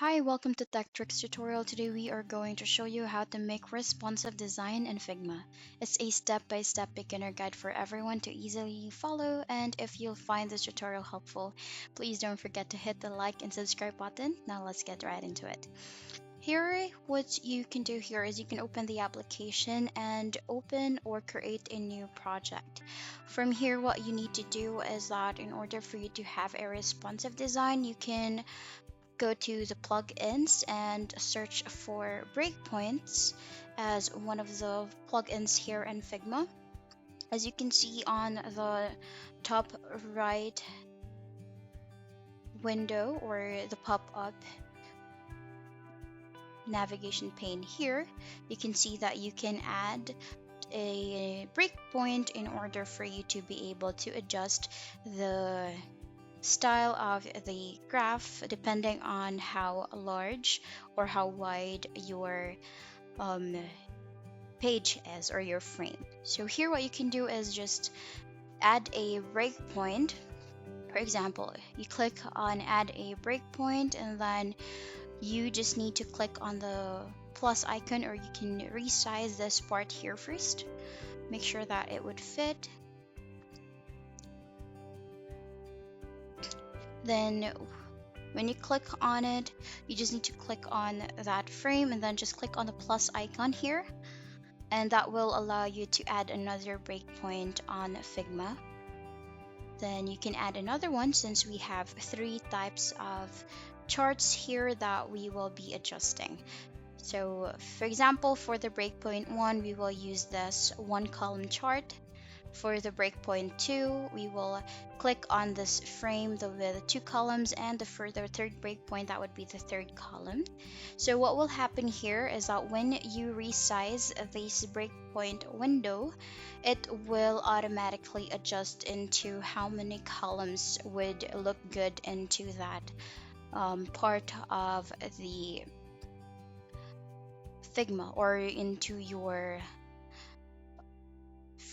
Hi, welcome to Tech Tricks tutorial. Today we are going to show you how to make responsive design in Figma. It's a step-by-step beginner guide for everyone to easily follow, and if you'll find this tutorial helpful, please don't forget to hit the like and subscribe button. Now let's get right into it. Here, what you can do here is you can open the application and open or create a new project. From here, what you need to do is that in order for you to have a responsive design, you can go to the plugins and search for breakpoints as one of the plugins here in Figma. As you can see on the top right window or the pop-up navigation pane here, you can see that you can add a breakpoint in order for you to be able to adjust the style of the graph depending on how large or how wide your um, page is or your frame. So here what you can do is just add a breakpoint. For example, you click on add a breakpoint and then you just need to click on the plus icon, or you can resize this part here first. Make sure that it would fit. Then when you click on it, you just need to click on that frame and then just click on the plus icon here, and that will allow you to add another breakpoint on Figma. Then you can add another one since we have three types of charts here that we will be adjusting. So for example, for the breakpoint 1, we will use this one column chart. For the breakpoint 2, we will click on this frame with the two columns, and for the third breakpoint, that would be the third column. So what will happen here is that when you resize this breakpoint window, it will automatically adjust into how many columns would look good into that part of the Figma or into your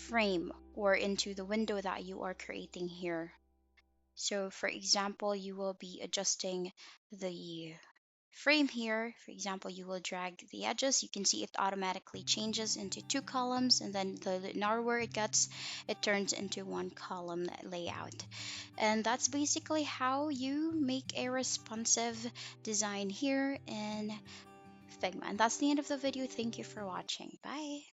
frame or into the window that you are creating here. So for example, you will be adjusting the frame here. For example, you will drag the edges. You can see it automatically changes into two columns, and then the narrower it gets, it turns into one column layout. And that's basically how you make a responsive design here in Figma. And that's the end of the video. Thank you for watching. Bye.